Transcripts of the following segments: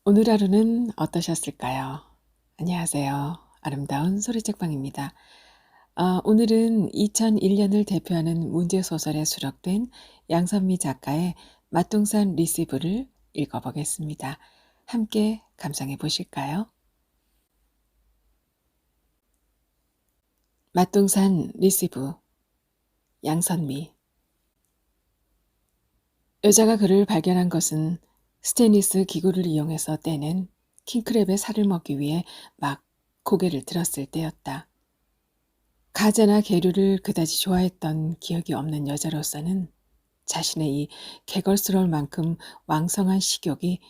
오늘 하루는 어떠셨을까요? 안녕하세요. 아름다운 소리책방입니다. 오늘은 2001년을 대표하는 문제소설에 수록된 양선미 작가의 맛동산 리시브를 읽어보겠습니다. 함께 감상해 보실까요? 맛동산 리시브, 양선미. 여자가 그를 발견한 것은 스테인리스 기구를 이용해서 떼낸 킹크랩의 살을 먹기 위해 막 고개를 들었을 때였다. 가재나 계류를 그다지 좋아했던 기억이 없는 여자로서는 자신의 이 개걸스러울 만큼 왕성한 식욕이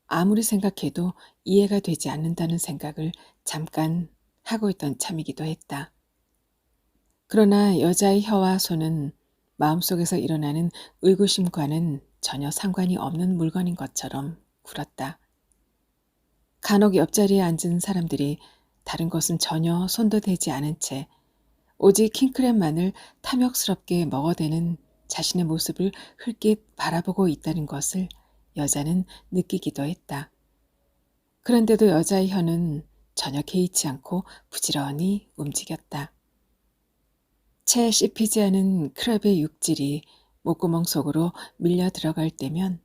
아무리 생각해도 이해가 되지 않는다는 생각을 잠깐 하고 있던 참이기도 했다. 그러나 여자의 혀와 손은 마음속에서 일어나는 의구심과는 전혀 상관이 없는 물건인 것처럼 굴었다. 간혹 옆자리에 앉은 사람들이 다른 것은 전혀 손도 대지 않은 채 오직 킹크랩만을 탐욕스럽게 먹어대는 자신의 모습을 흘낏 바라보고 있다는 것을 여자는 느끼기도 했다. 그런데도 여자의 혀는 전혀 개의치 않고 부지런히 움직였다. 채 씹히지 않은 크랩의 육질이 목구멍 속으로 밀려 들어갈 때면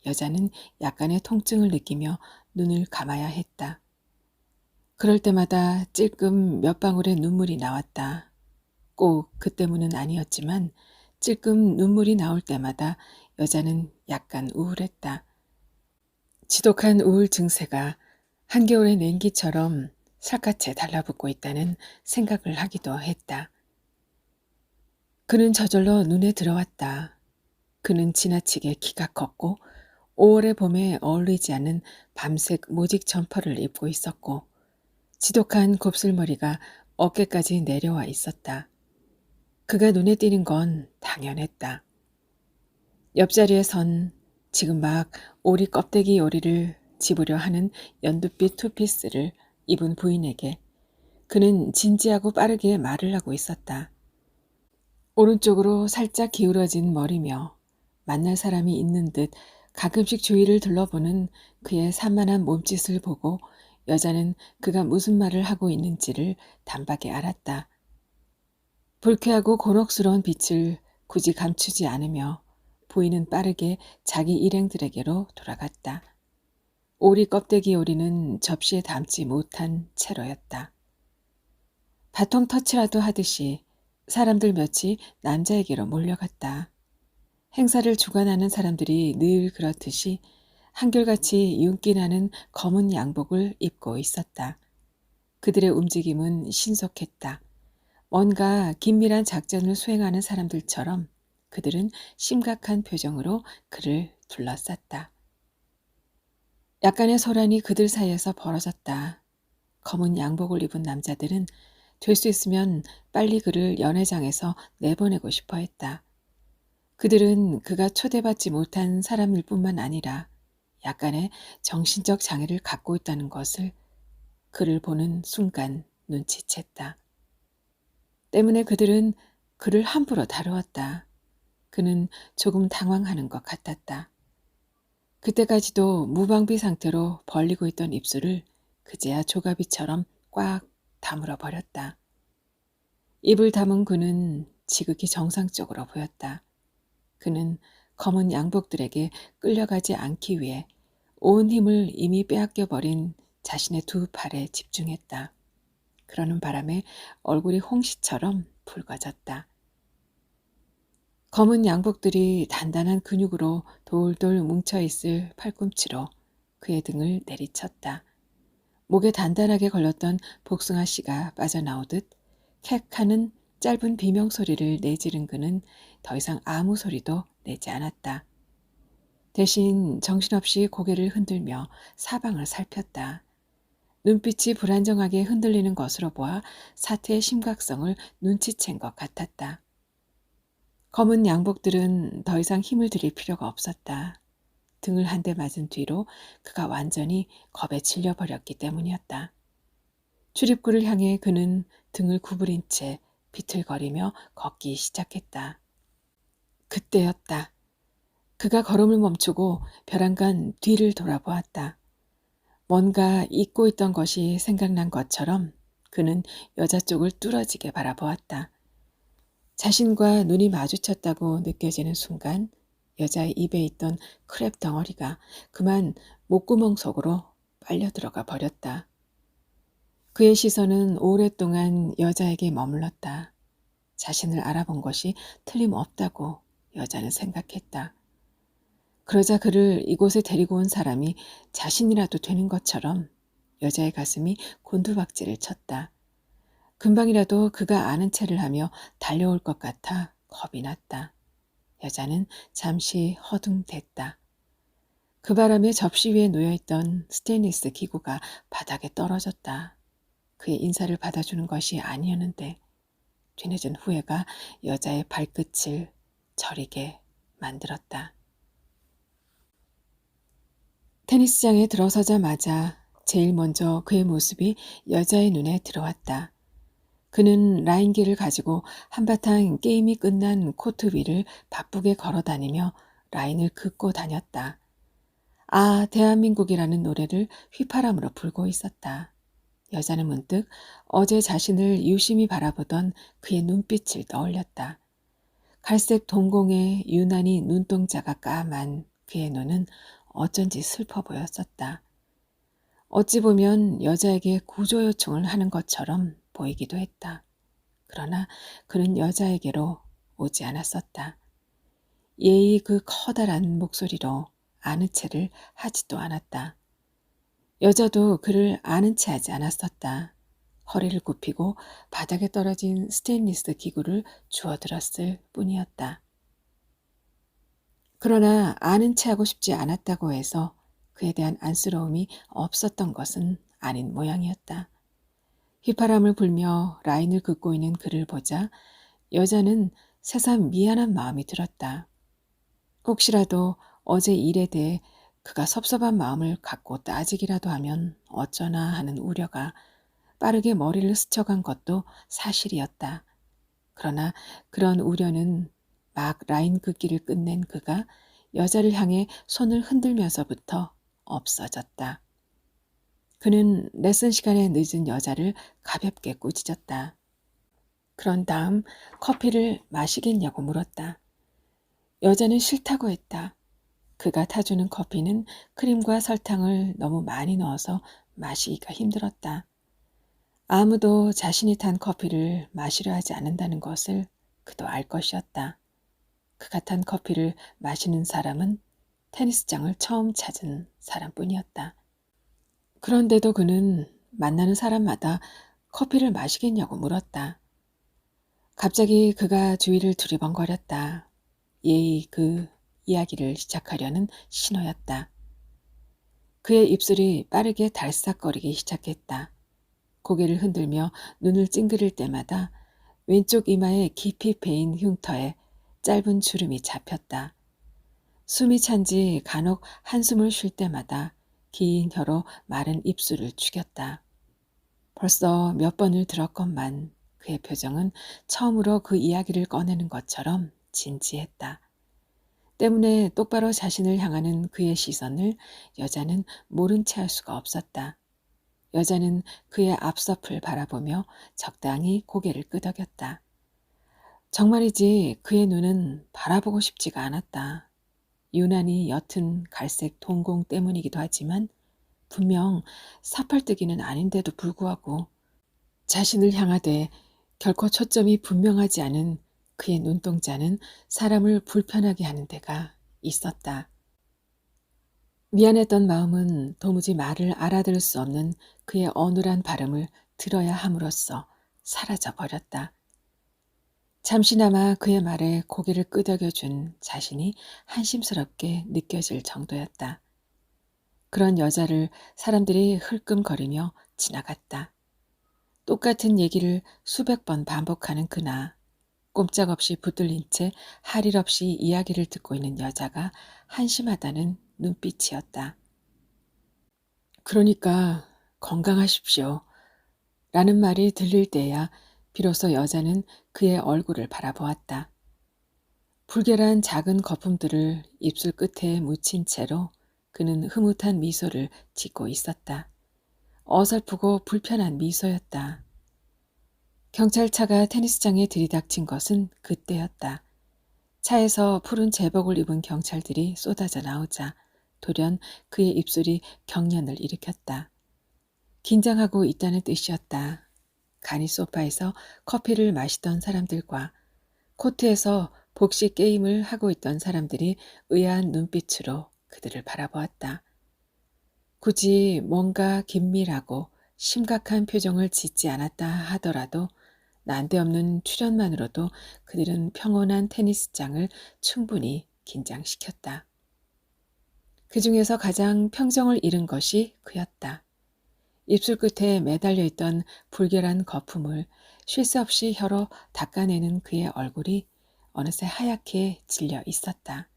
여자는 약간의 통증을 느끼며 눈을 감아야 했다. 그럴 때마다 찔끔 몇 방울의 눈물이 나왔다. 꼭 그 때문은 아니었지만 찔끔 눈물이 나올 때마다 여자는 약간 우울했다. 지독한 우울 증세가 한겨울의 냉기처럼 살갗에 달라붙고 있다는 생각을 하기도 했다. 그는 저절로 눈에 들어왔다. 그는 지나치게 키가 컸고 5월의 봄에 어울리지 않는 밤색 모직 점퍼를 입고 있었고 지독한 곱슬머리가 어깨까지 내려와 있었다. 그가 눈에 띄는 건 당연했다. 옆자리에 선 지금 막 오리 껍데기 요리를 집으려 하는 연두빛 투피스를 입은 부인에게 그는 진지하고 빠르게 말을 하고 있었다. 오른쪽으로 살짝 기울어진 머리며 만날 사람이 있는 듯 가끔씩 주위를 둘러보는 그의 산만한 몸짓을 보고 여자는 그가 무슨 말을 하고 있는지를 단박에 알았다. 불쾌하고 곤혹스러운 빛을 굳이 감추지 않으며 부인은 빠르게 자기 일행들에게로 돌아갔다. 오리 껍데기 요리는 접시에 담지 못한 채로였다. 바통 터치라도 하듯이 사람들 몇이 남자에게로 몰려갔다. 행사를 주관하는 사람들이 늘 그렇듯이 한결같이 윤기나는 검은 양복을 입고 있었다. 그들의 움직임은 신속했다. 뭔가 긴밀한 작전을 수행하는 사람들처럼 그들은 심각한 표정으로 그를 둘러쌌다. 약간의 소란이 그들 사이에서 벌어졌다. 검은 양복을 입은 남자들은 될 수 있으면 빨리 그를 연회장에서 내보내고 싶어 했다. 그들은 그가 초대받지 못한 사람일 뿐만 아니라 약간의 정신적 장애를 갖고 있다는 것을 그를 보는 순간 눈치챘다. 때문에 그들은 그를 함부로 다루었다. 그는 조금 당황하는 것 같았다. 그때까지도 무방비 상태로 벌리고 있던 입술을 그제야 조가비처럼 꽉 다물어 버렸다. 입을 다문 그는 지극히 정상적으로 보였다. 그는 검은 양복들에게 끌려가지 않기 위해 온 힘을 이미 빼앗겨 버린 자신의 두 팔에 집중했다. 그러는 바람에 얼굴이 홍시처럼 붉어졌다. 검은 양복들이 단단한 근육으로 돌돌 뭉쳐있을 팔꿈치로 그의 등을 내리쳤다. 목에 단단하게 걸렸던 복숭아 씨가 빠져나오듯 캑하는 짧은 비명소리를 내지른 그는 더 이상 아무 소리도 내지 않았다. 대신 정신없이 고개를 흔들며 사방을 살폈다. 눈빛이 불안정하게 흔들리는 것으로 보아 사태의 심각성을 눈치챈 것 같았다. 검은 양복들은 더 이상 힘을 들일 필요가 없었다. 등을 한 대 맞은 뒤로 그가 완전히 겁에 질려버렸기 때문이었다. 출입구를 향해 그는 등을 구부린 채 비틀거리며 걷기 시작했다. 그때였다. 그가 걸음을 멈추고 벼랑간 뒤를 돌아보았다. 뭔가 잊고 있던 것이 생각난 것처럼 그는 여자 쪽을 뚫어지게 바라보았다. 자신과 눈이 마주쳤다고 느껴지는 순간 여자의 입에 있던 크랩 덩어리가 그만 목구멍 속으로 빨려 들어가 버렸다. 그의 시선은 오랫동안 여자에게 머물렀다. 자신을 알아본 것이 틀림없다고 여자는 생각했다. 그러자 그를 이곳에 데리고 온 사람이 자신이라도 되는 것처럼 여자의 가슴이 곤두박질을 쳤다. 금방이라도 그가 아는 체를 하며 달려올 것 같아 겁이 났다. 여자는 잠시 허둥댔다. 그 바람에 접시 위에 놓여있던 스테인리스 기구가 바닥에 떨어졌다. 그의 인사를 받아주는 것이 아니었는데 뒤늦은 후회가 여자의 발끝을 저리게 만들었다. 테니스장에 들어서자마자 제일 먼저 그의 모습이 여자의 눈에 들어왔다. 그는 라인기를 가지고 한바탕 게임이 끝난 코트 위를 바쁘게 걸어다니며 라인을 긋고 다녔다. 아, 대한민국이라는 노래를 휘파람으로 불고 있었다. 여자는 문득 어제 자신을 유심히 바라보던 그의 눈빛을 떠올렸다. 갈색 동공에 유난히 눈동자가 까만 그의 눈은 어쩐지 슬퍼 보였었다. 어찌 보면 여자에게 구조 요청을 하는 것처럼 보이기도 했다. 그러나 그는 여자에게로 오지 않았었다. 예의 그 커다란 목소리로 아는 체를 하지도 않았다. 여자도 그를 아는 체 하지 않았었다. 허리를 굽히고 바닥에 떨어진 스테인리스 기구를 주워들었을 뿐이었다. 그러나 아는 체하고 싶지 않았다고 해서 그에 대한 안쓰러움이 없었던 것은 아닌 모양이었다. 휘파람을 불며 라인을 긋고 있는 그를 보자 여자는 새삼 미안한 마음이 들었다. 혹시라도 어제 일에 대해 그가 섭섭한 마음을 갖고 따지기라도 하면 어쩌나 하는 우려가 빠르게 머리를 스쳐간 것도 사실이었다. 그러나 그런 우려는 막 라인 긋기를 끝낸 그가 여자를 향해 손을 흔들면서부터 없어졌다. 그는 레슨 시간에 늦은 여자를 가볍게 꾸짖었다. 그런 다음 커피를 마시겠냐고 물었다. 여자는 싫다고 했다. 그가 타주는 커피는 크림과 설탕을 너무 많이 넣어서 마시기가 힘들었다. 아무도 자신이 탄 커피를 마시려 하지 않는다는 것을 그도 알 것이었다. 그가 탄 커피를 마시는 사람은 테니스장을 처음 찾은 사람뿐이었다. 그런데도 그는 만나는 사람마다 커피를 마시겠냐고 물었다. 갑자기 그가 주위를 두리번거렸다. 예의 그 이야기를 시작하려는 신호였다. 그의 입술이 빠르게 달싹거리기 시작했다. 고개를 흔들며 눈을 찡그릴 때마다 왼쪽 이마에 깊이 베인 흉터에 짧은 주름이 잡혔다. 숨이 찬지 간혹 한숨을 쉴 때마다 긴 혀로 마른 입술을 죽였다. 벌써 몇 번을 들었건만 그의 표정은 처음으로 그 이야기를 꺼내는 것처럼 진지했다. 때문에 똑바로 자신을 향하는 그의 시선을 여자는 모른 채 할 수가 없었다. 여자는 그의 앞섭을 바라보며 적당히 고개를 끄덕였다. 정말이지 그의 눈은 바라보고 싶지가 않았다. 유난히 옅은 갈색 동공 때문이기도 하지만 분명 사팔뜨기는 아닌데도 불구하고 자신을 향하되 결코 초점이 분명하지 않은 그의 눈동자는 사람을 불편하게 하는 데가 있었다. 미안했던 마음은 도무지 말을 알아들을 수 없는 그의 어눌한 발음을 들어야 함으로써 사라져 버렸다. 잠시나마 그의 말에 고개를 끄덕여준 자신이 한심스럽게 느껴질 정도였다. 그런 여자를 사람들이 흘끔거리며 지나갔다. 똑같은 얘기를 수백 번 반복하는 그나 꼼짝없이 붙들린 채 할 일 없이 이야기를 듣고 있는 여자가 한심하다는 눈빛이었다. 그러니까 건강하십시오. 라는 말이 들릴 때야 비로소 여자는 그의 얼굴을 바라보았다. 불결한 작은 거품들을 입술 끝에 묻힌 채로 그는 흐뭇한 미소를 짓고 있었다. 어설프고 불편한 미소였다. 경찰차가 테니스장에 들이닥친 것은 그때였다. 차에서 푸른 제복을 입은 경찰들이 쏟아져 나오자 돌연 그의 입술이 경련을 일으켰다. 긴장하고 있다는 뜻이었다. 간이 소파에서 커피를 마시던 사람들과 코트에서 복식 게임을 하고 있던 사람들이 의아한 눈빛으로 그들을 바라보았다. 굳이 뭔가 긴밀하고 심각한 표정을 짓지 않았다 하더라도 난데없는 출연만으로도 그들은 평온한 테니스장을 충분히 긴장시켰다. 그 중에서 가장 평정을 잃은 것이 그였다. 입술 끝에 매달려 있던 불결한 거품을 쉴 새 없이 혀로 닦아내는 그의 얼굴이 어느새 하얗게 질려 있었다.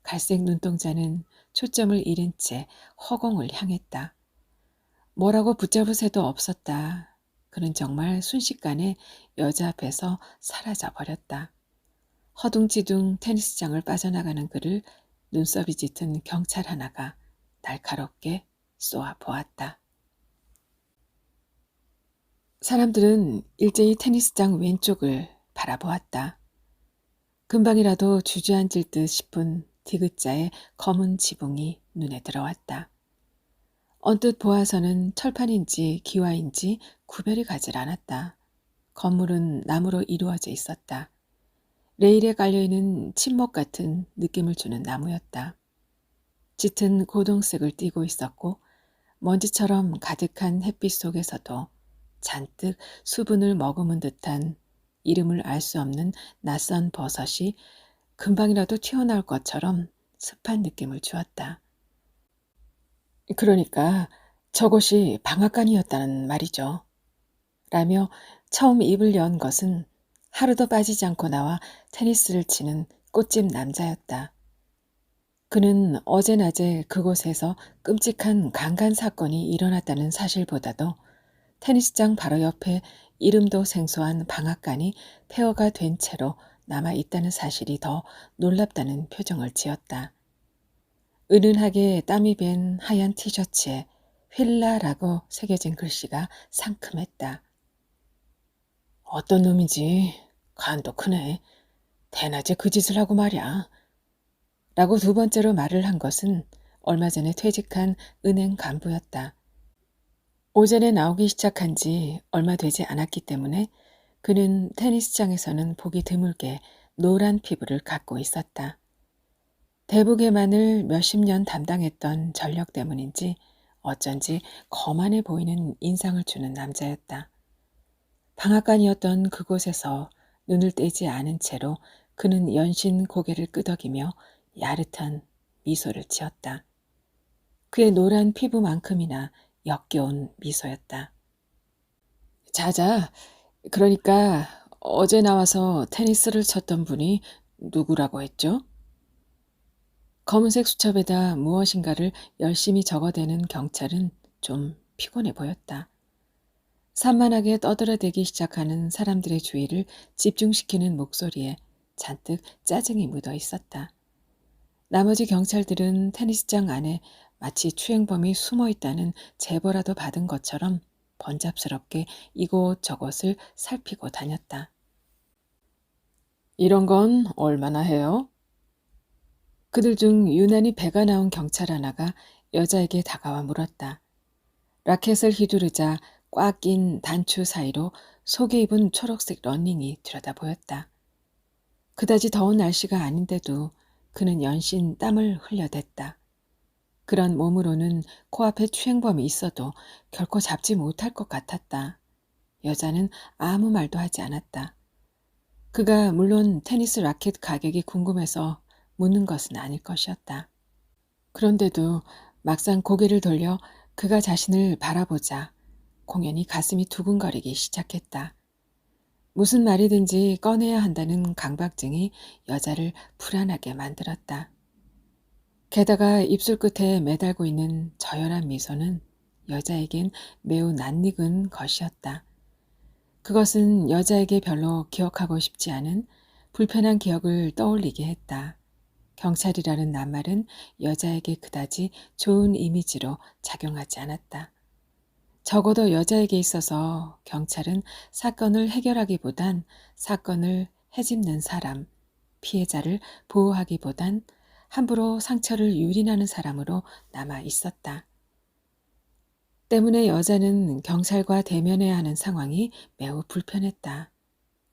갈색 눈동자는 초점을 잃은 채 허공을 향했다. 뭐라고 붙잡을 새도 없었다. 그는 정말 순식간에 여자 앞에서 사라져 버렸다. 허둥지둥 테니스장을 빠져나가는 그를 눈썹이 짙은 경찰 하나가 날카롭게 쏘아 보았다. 사람들은 일제히 테니스장 왼쪽을 바라보았다. 금방이라도 주저앉을 듯 싶은 디귿자의 검은 지붕이 눈에 들어왔다. 언뜻 보아서는 철판인지 기와인지 구별이 가질 않았다. 건물은 나무로 이루어져 있었다. 레일에 깔려있는 침묵 같은 느낌을 주는 나무였다. 짙은 고동색을 띠고 있었고 먼지처럼 가득한 햇빛 속에서도 잔뜩 수분을 머금은 듯한 이름을 알 수 없는 낯선 버섯이 금방이라도 튀어나올 것처럼 습한 느낌을 주었다. 그러니까 저곳이 방앗간이었다는 말이죠. 라며 처음 입을 연 것은 하루도 빠지지 않고 나와 테니스를 치는 꽃집 남자였다. 그는 어제 낮에 그곳에서 끔찍한 강간 사건이 일어났다는 사실보다도 테니스장 바로 옆에 이름도 생소한 방앗간이 폐허가 된 채로 남아있다는 사실이 더 놀랍다는 표정을 지었다. 은은하게 땀이 밴 하얀 티셔츠에 휠라라고 새겨진 글씨가 상큼했다. 어떤 놈인지 간도 크네. 대낮에 그 짓을 하고 말이야. 라고 두 번째로 말을 한 것은 얼마 전에 퇴직한 은행 간부였다. 오전에 나오기 시작한 지 얼마 되지 않았기 때문에 그는 테니스장에서는 보기 드물게 노란 피부를 갖고 있었다. 대부개만을 몇십 년 담당했던 전력 때문인지 어쩐지 거만해 보이는 인상을 주는 남자였다. 방앗간이었던 그곳에서 눈을 떼지 않은 채로 그는 연신 고개를 끄덕이며 야릇한 미소를 지었다. 그의 노란 피부만큼이나 역겨운 미소였다. 자자, 그러니까 어제 나와서 테니스를 쳤던 분이 누구라고 했죠? 검은색 수첩에다 무엇인가를 열심히 적어대는 경찰은 좀 피곤해 보였다. 산만하게 떠들어대기 시작하는 사람들의 주의를 집중시키는 목소리에 잔뜩 짜증이 묻어 있었다. 나머지 경찰들은 테니스장 안에 마치 추행범이 숨어 있다는 제보라도 받은 것처럼 번잡스럽게 이곳저곳을 살피고 다녔다. 이런 건 얼마나 해요? 그들 중 유난히 배가 나온 경찰 하나가 여자에게 다가와 물었다. 라켓을 휘두르자 꽉 낀 단추 사이로 속에 입은 초록색 러닝이 들여다 보였다. 그다지 더운 날씨가 아닌데도 그는 연신 땀을 흘려댔다. 그런 몸으로는 코앞에 추행범이 있어도 결코 잡지 못할 것 같았다. 여자는 아무 말도 하지 않았다. 그가 물론 테니스 라켓 가격이 궁금해서 묻는 것은 아닐 것이었다. 그런데도 막상 고개를 돌려 그가 자신을 바라보자 공연히 가슴이 두근거리기 시작했다. 무슨 말이든지 꺼내야 한다는 강박증이 여자를 불안하게 만들었다. 게다가 입술 끝에 매달고 있는 저열한 미소는 여자에겐 매우 낯익은 것이었다. 그것은 여자에게 별로 기억하고 싶지 않은 불편한 기억을 떠올리게 했다. 경찰이라는 낱말은 여자에게 그다지 좋은 이미지로 작용하지 않았다. 적어도 여자에게 있어서 경찰은 사건을 해결하기보단 사건을 헤집는 사람, 피해자를 보호하기보단 함부로 상처를 유린하는 사람으로 남아 있었다. 때문에 여자는 경찰과 대면해야 하는 상황이 매우 불편했다.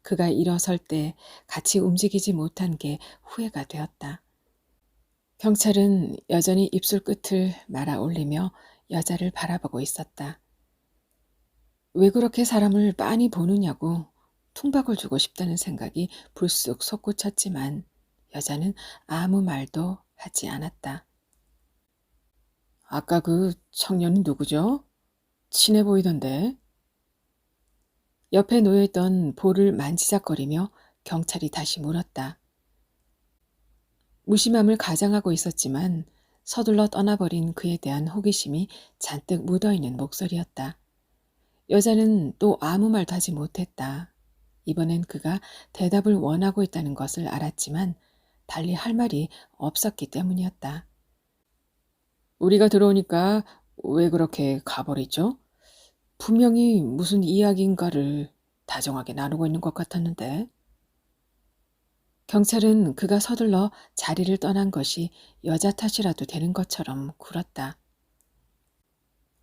그가 일어설 때 같이 움직이지 못한 게 후회가 되었다. 경찰은 여전히 입술 끝을 말아 올리며 여자를 바라보고 있었다. 왜 그렇게 사람을 빤히 보느냐고 퉁박을 주고 싶다는 생각이 불쑥 솟구쳤지만 여자는 아무 말도 하지 않았다. 아까 그 청년은 누구죠? 친해 보이던데. 옆에 놓여있던 볼을 만지작거리며 경찰이 다시 물었다. 무심함을 가장하고 있었지만 서둘러 떠나버린 그에 대한 호기심이 잔뜩 묻어있는 목소리였다. 여자는 또 아무 말도 하지 못했다. 이번엔 그가 대답을 원하고 있다는 것을 알았지만 달리 할 말이 없었기 때문이었다. 우리가 들어오니까 왜 그렇게 가버리죠? 분명히 무슨 이야기인가를 다정하게 나누고 있는 것 같았는데. 경찰은 그가 서둘러 자리를 떠난 것이 여자 탓이라도 되는 것처럼 굴었다.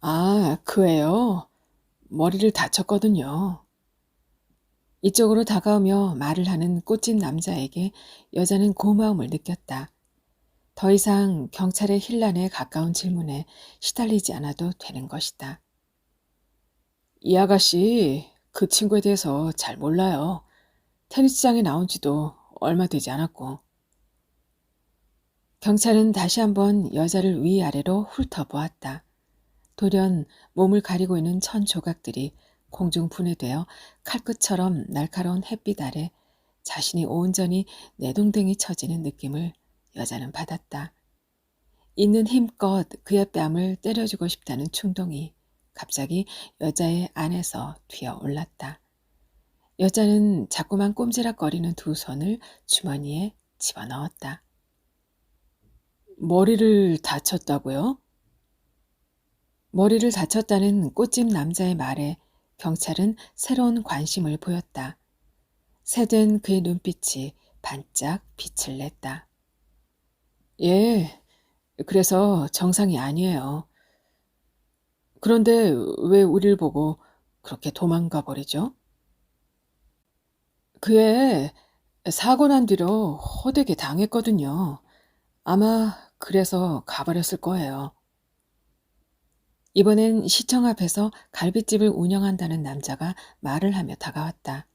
아, 그애요. 머리를 다쳤거든요. 이쪽으로 다가오며 말을 하는 꽃집 남자에게 여자는 고마움을 느꼈다. 더 이상 경찰의 힐난에 가까운 질문에 시달리지 않아도 되는 것이다. 이 아가씨, 그 친구에 대해서 잘 몰라요. 테니스장에 나온 지도 얼마 되지 않았고. 경찰은 다시 한번 여자를 위아래로 훑어보았다. 돌연 몸을 가리고 있는 천 조각들이 공중 분해되어 칼끝처럼 날카로운 햇빛 아래 자신이 온전히 내동댕이 쳐지는 느낌을 여자는 받았다. 있는 힘껏 그의 뺨을 때려주고 싶다는 충동이 갑자기 여자의 안에서 튀어올랐다. 여자는 자꾸만 꼼지락거리는 두 손을 주머니에 집어넣었다. 머리를 다쳤다고요? 머리를 다쳤다는 꽃집 남자의 말에 경찰은 새로운 관심을 보였다. 새된 그의 눈빛이 반짝 빛을 냈다. 예, 그래서 정상이 아니에요. 그런데 왜 우릴 보고 그렇게 도망가 버리죠? 그애 사고 난 뒤로 호되게 당했거든요. 아마 그래서 가버렸을 거예요. 이번엔 시청 앞에서 갈빗집을 운영한다는 남자가 말을 하며 다가왔다.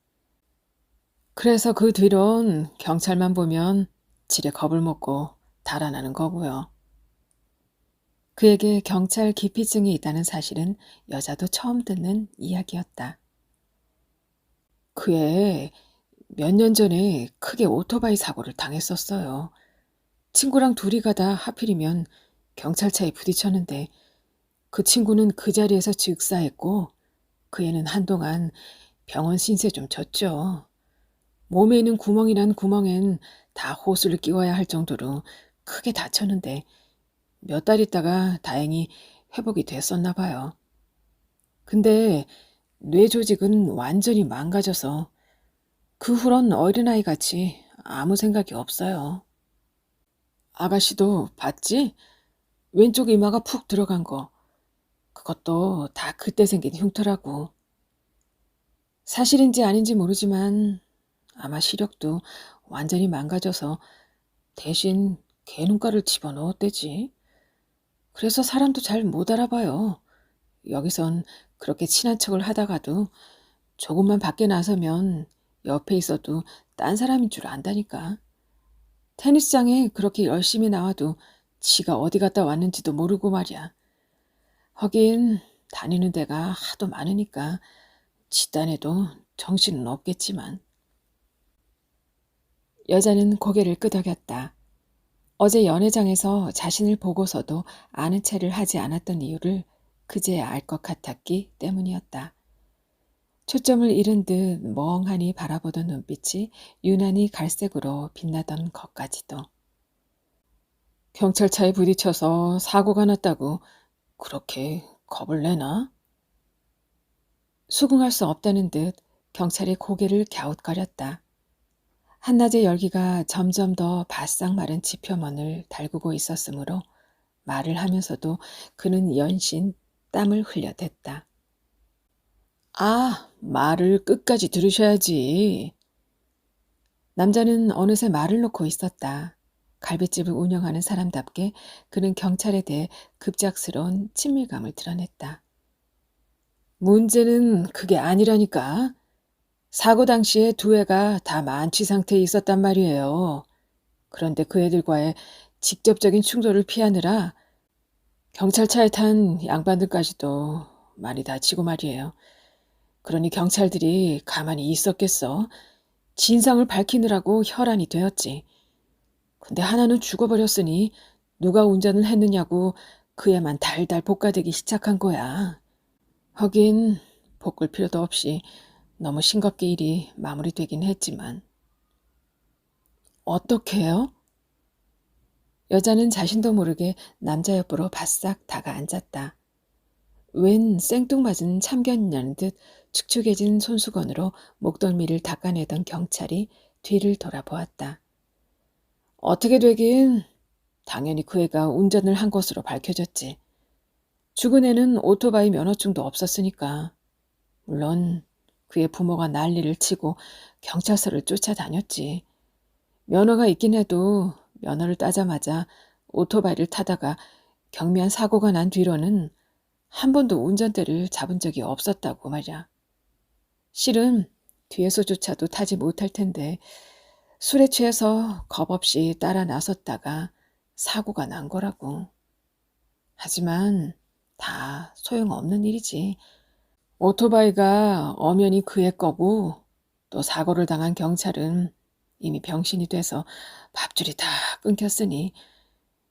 그래서 그 뒤론 경찰만 보면 지레 겁을 먹고 달아나는 거고요. 그에게 경찰 기피증이 있다는 사실은 여자도 처음 듣는 이야기였다. 그애 몇 년 전에 크게 오토바이 사고를 당했었어요. 친구랑 둘이 가다 하필이면 경찰차에 부딪혔는데 그 친구는 그 자리에서 즉사했고 그 애는 한동안 병원 신세 좀 졌죠. 몸에 있는 구멍이란 구멍엔 다 호수를 끼워야 할 정도로 크게 다쳤는데 몇 달 있다가 다행히 회복이 됐었나 봐요. 근데 뇌 조직은 완전히 망가져서 그 후론 어린아이 같이 아무 생각이 없어요. 아가씨도 봤지? 왼쪽 이마가 푹 들어간 거. 그것도 다 그때 생긴 흉터라고. 사실인지 아닌지 모르지만 아마 시력도 완전히 망가져서 대신 개눈가를 집어넣었대지. 그래서 사람도 잘 못 알아봐요. 여기선 그렇게 친한 척을 하다가도 조금만 밖에 나서면 옆에 있어도 딴 사람인 줄 안다니까. 테니스장에 그렇게 열심히 나와도 지가 어디 갔다 왔는지도 모르고 말이야. 하긴 다니는 데가 하도 많으니까 집단에도 정신은 없겠지만. 여자는 고개를 끄덕였다. 어제 연회장에서 자신을 보고서도 아는 체를 하지 않았던 이유를 그제야 알 것 같았기 때문이었다. 초점을 잃은 듯 멍하니 바라보던 눈빛이 유난히 갈색으로 빛나던 것까지도. 경찰차에 부딪혀서 사고가 났다고 그렇게 겁을 내나? 수긍할 수 없다는 듯 경찰이 고개를 갸웃거렸다. 한낮의 열기가 점점 더 바싹 마른 지표면을 달구고 있었으므로 말을 하면서도 그는 연신 땀을 흘려댔다. 아, 말을 끝까지 들으셔야지. 남자는 어느새 말을 놓고 있었다. 갈빗집을 운영하는 사람답게 그는 경찰에 대해 급작스러운 친밀감을 드러냈다. 문제는 그게 아니라니까. 사고 당시에 두 애가 다 만취 상태에 있었단 말이에요. 그런데 그 애들과의 직접적인 충돌을 피하느라 경찰차에 탄 양반들까지도 많이 다치고 말이에요. 그러니 경찰들이 가만히 있었겠어. 진상을 밝히느라고 혈안이 되었지. 근데 하나는 죽어버렸으니 누가 운전을 했느냐고 그 애만 달달 볶아대기 시작한 거야. 하긴 볶을 필요도 없이 너무 싱겁게 일이 마무리되긴 했지만. 어떻게 해요? 여자는 자신도 모르게 남자 옆으로 바싹 다가앉았다. 웬 생뚱맞은 참견이냐는 듯 축축해진 손수건으로 목덜미를 닦아내던 경찰이 뒤를 돌아보았다. 어떻게 되긴 당연히 그 애가 운전을 한 것으로 밝혀졌지. 죽은 애는 오토바이 면허증도 없었으니까. 물론 그의 부모가 난리를 치고 경찰서를 쫓아다녔지. 면허가 있긴 해도 면허를 따자마자 오토바이를 타다가 경미한 사고가 난 뒤로는 한 번도 운전대를 잡은 적이 없었다고 말이야. 실은 뒤에서조차도 타지 못할 텐데 술에 취해서 겁없이 따라 나섰다가 사고가 난 거라고. 하지만 다 소용없는 일이지. 오토바이가 엄연히 그의 거고 또 사고를 당한 경찰은 이미 병신이 돼서 밥줄이 다 끊겼으니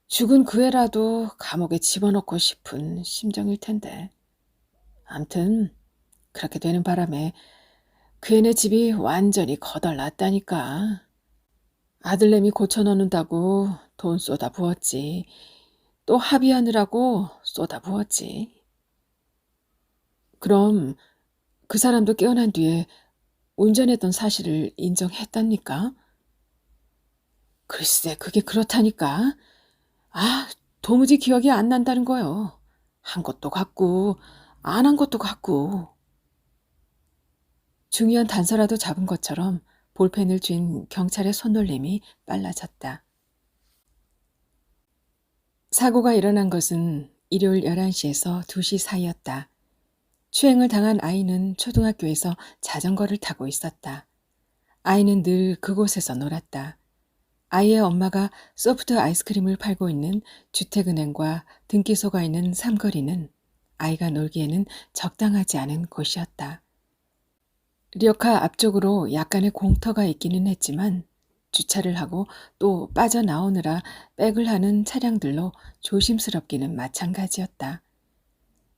죽은 그 애라도 감옥에 집어넣고 싶은 심정일 텐데. 암튼 그렇게 되는 바람에 그 애네 집이 완전히 거덜났다니까. 아들내미 고쳐넣는다고 돈 쏟아 부었지. 또 합의하느라고 쏟아 부었지. 그럼 그 사람도 깨어난 뒤에 운전했던 사실을 인정했답니까? 글쎄, 그게 그렇다니까. 아, 도무지 기억이 안 난다는 거요. 한 것도 같고 안 한 것도 같고. 중요한 단서라도 잡은 것처럼 볼펜을 쥔 경찰의 손놀림이 빨라졌다. 사고가 일어난 것은 일요일 11시에서 2시 사이였다. 추행을 당한 아이는 초등학교에서 자전거를 타고 있었다. 아이는 늘 그곳에서 놀았다. 아이의 엄마가 소프트 아이스크림을 팔고 있는 주택은행과 등기소가 있는 삼거리는 아이가 놀기에는 적당하지 않은 곳이었다. 리어카 앞쪽으로 약간의 공터가 있기는 했지만 주차를 하고 또 빠져나오느라 백을 하는 차량들로 조심스럽기는 마찬가지였다.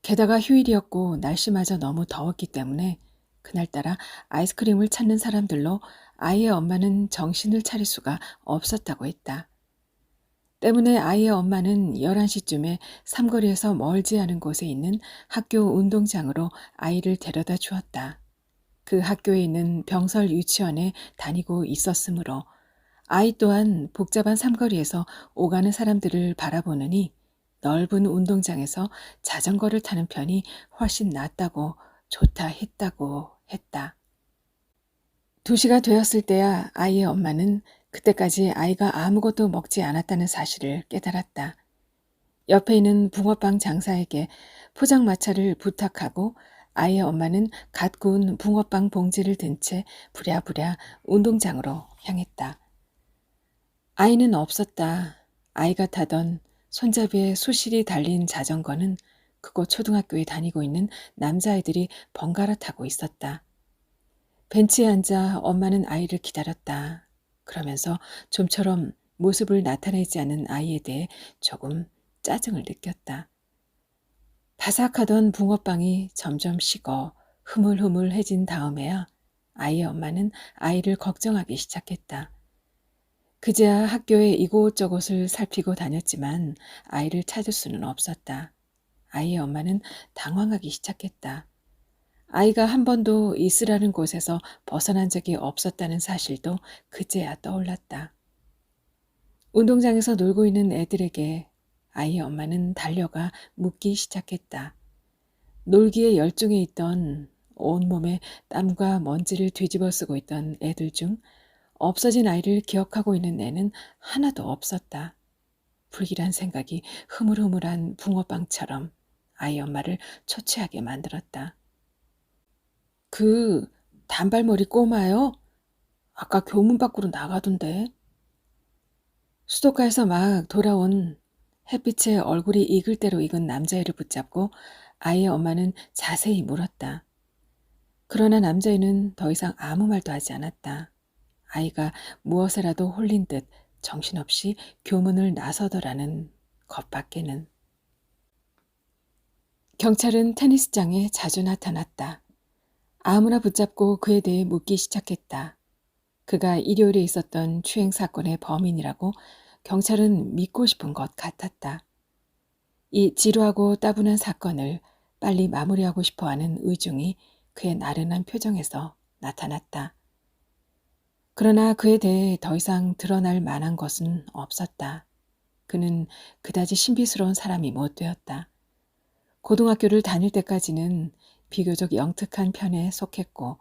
게다가 휴일이었고 날씨마저 너무 더웠기 때문에 그날따라 아이스크림을 찾는 사람들로 아이의 엄마는 정신을 차릴 수가 없었다고 했다. 때문에 아이의 엄마는 11시쯤에 삼거리에서 멀지 않은 곳에 있는 학교 운동장으로 아이를 데려다 주었다. 그 학교에 있는 병설 유치원에 다니고 있었으므로 아이 또한 복잡한 삼거리에서 오가는 사람들을 바라보느니 넓은 운동장에서 자전거를 타는 편이 훨씬 낫다고 좋다 했다고 했다. 2시가 되었을 때야 아이의 엄마는 그때까지 아이가 아무것도 먹지 않았다는 사실을 깨달았다. 옆에 있는 붕어빵 장사에게 포장마차를 부탁하고 아이의 엄마는 갓 구운 붕어빵 봉지를 든 채 부랴부랴 운동장으로 향했다. 아이는 없었다. 아이가 타던 손잡이에 수실이 달린 자전거는 그곳 초등학교에 다니고 있는 남자아이들이 번갈아 타고 있었다. 벤치에 앉아 엄마는 아이를 기다렸다. 그러면서 좀처럼 모습을 나타내지 않는 아이에 대해 조금 짜증을 느꼈다. 바삭하던 붕어빵이 점점 식어 흐물흐물해진 다음에야 아이의 엄마는 아이를 걱정하기 시작했다. 그제야 학교에 이곳저곳을 살피고 다녔지만 아이를 찾을 수는 없었다. 아이의 엄마는 당황하기 시작했다. 아이가 한 번도 있으라는 곳에서 벗어난 적이 없었다는 사실도 그제야 떠올랐다. 운동장에서 놀고 있는 애들에게 아이의 엄마는 달려가 묻기 시작했다. 놀기에 열중해 있던, 온몸에 땀과 먼지를 뒤집어 쓰고 있던 애들 중 없어진 아이를 기억하고 있는 애는 하나도 없었다. 불길한 생각이 흐물흐물한 붕어빵처럼 아이 엄마를 초췌하게 만들었다. 그 단발머리 꼬마요? 아까 교문 밖으로 나가던데. 수도가에서 막 돌아온 햇빛에 얼굴이 익을 대로 익은 남자애를 붙잡고 아이의 엄마는 자세히 물었다. 그러나 남자애는 더 이상 아무 말도 하지 않았다. 아이가 무엇에라도 홀린 듯 정신없이 교문을 나서더라는 것밖에는. 경찰은 테니스장에 자주 나타났다. 아무나 붙잡고 그에 대해 묻기 시작했다. 그가 일요일에 있었던 추행 사건의 범인이라고 경찰은 믿고 싶은 것 같았다. 이 지루하고 따분한 사건을 빨리 마무리하고 싶어하는 의중이 그의 나른한 표정에서 나타났다. 그러나 그에 대해 더 이상 드러날 만한 것은 없었다. 그는 그다지 신비스러운 사람이 못 되었다. 고등학교를 다닐 때까지는 비교적 영특한 편에 속했고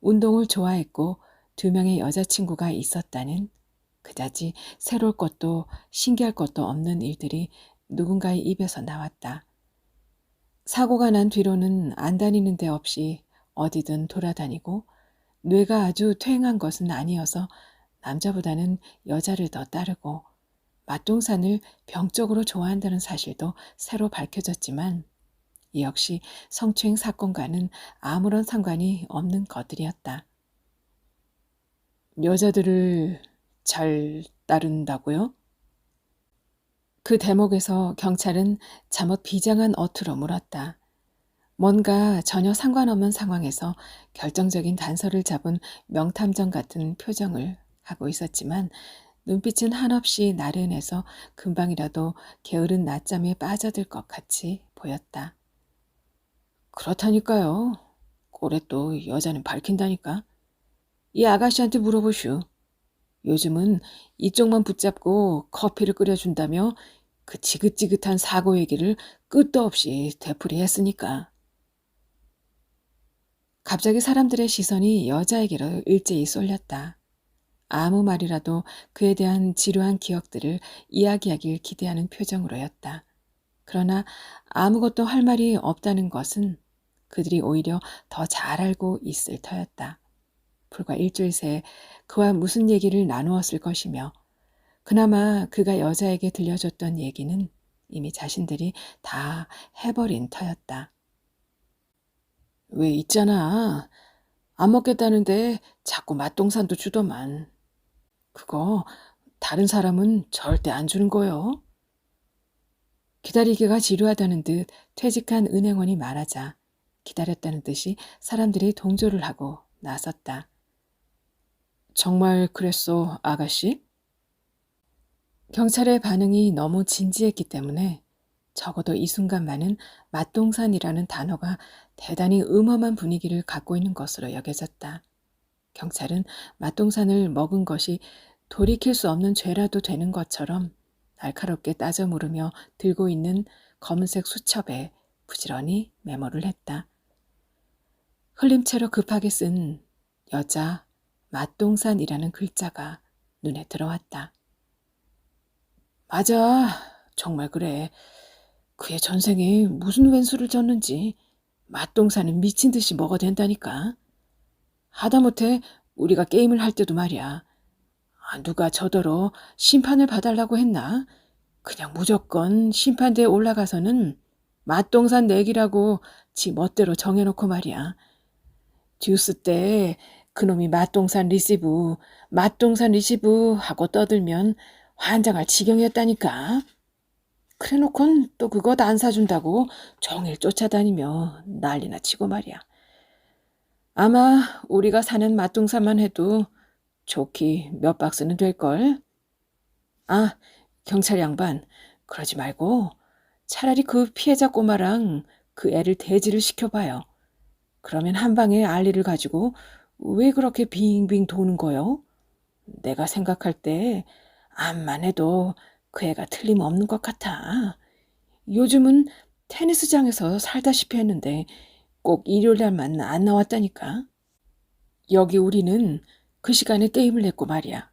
운동을 좋아했고 2명의 여자친구가 있었다는 그다지 새로울 것도 신기할 것도 없는 일들이 누군가의 입에서 나왔다. 사고가 난 뒤로는 안 다니는 데 없이 어디든 돌아다니고 뇌가 아주 퇴행한 것은 아니어서 남자보다는 여자를 더 따르고 맛동산을 병적으로 좋아한다는 사실도 새로 밝혀졌지만 이 역시 성추행 사건과는 아무런 상관이 없는 것들이었다. 여자들을 잘 따른다고요? 그 대목에서 경찰은 잠옷 비장한 어투로 물었다. 뭔가 전혀 상관없는 상황에서 결정적인 단서를 잡은 명탐정 같은 표정을 하고 있었지만 눈빛은 한없이 나른해서 금방이라도 게으른 낮잠에 빠져들 것 같이 보였다. 그렇다니까요. 꼴에 또 여자는 밝힌다니까. 이 아가씨한테 물어보슈. 요즘은 이쪽만 붙잡고 커피를 끓여준다며 그 지긋지긋한 사고 얘기를 끝도 없이 되풀이했으니까. 갑자기 사람들의 시선이 여자에게로 일제히 쏠렸다. 아무 말이라도 그에 대한 지루한 기억들을 이야기하길 기대하는 표정으로였다. 그러나 아무것도 할 말이 없다는 것은 그들이 오히려 더 잘 알고 있을 터였다. 불과 일주일 새 그와 무슨 얘기를 나누었을 것이며 그나마 그가 여자에게 들려줬던 얘기는 이미 자신들이 다 해버린 터였다. 왜 있잖아. 안 먹겠다는데 자꾸 맛동산도 주더만. 그거 다른 사람은 절대 안 주는 거요. 기다리기가 지루하다는 듯 퇴직한 은행원이 말하자 기다렸다는 듯이 사람들이 동조를 하고 나섰다. 정말 그랬어, 아가씨? 경찰의 반응이 너무 진지했기 때문에 적어도 이 순간만은 맛동산이라는 단어가 대단히 음험한 분위기를 갖고 있는 것으로 여겨졌다. 경찰은 맛동산을 먹은 것이 돌이킬 수 없는 죄라도 되는 것처럼 날카롭게 따져 물으며 들고 있는 검은색 수첩에 부지런히 메모를 했다. 흘림체로 급하게 쓴 여자 맛동산이라는 글자가 눈에 들어왔다. 맞아. 정말 그래. 그의 전생에 무슨 왼수를 졌는지 맛동산은 미친 듯이 먹어댄다니까. 하다못해 우리가 게임을 할 때도 말이야. 누가 저더러 심판을 봐달라고 했나? 그냥 무조건 심판대에 올라가서는 맛동산 내기라고 지 멋대로 정해놓고 말이야. 듀스 때 그놈이 맛동산 리시브 하고 떠들면 환장할 지경이었다니까. 그래놓곤 또 그것 안 사준다고 종일 쫓아다니며 난리나 치고 말이야. 아마 우리가 사는 맛동산만 해도 좋기 몇 박스는 될걸. 아, 경찰 양반, 그러지 말고 차라리 그 피해자 꼬마랑 그 애를 대지를 시켜봐요. 그러면 한 방에 알리를 가지고 왜 그렇게 빙빙 도는 거요? 내가 생각할 때 암만 해도 그 애가 틀림없는 것 같아. 요즘은 테니스장에서 살다시피 했는데 꼭 일요일 날만 안 나왔다니까. 여기 우리는 그 시간에 게임을 했고 말이야.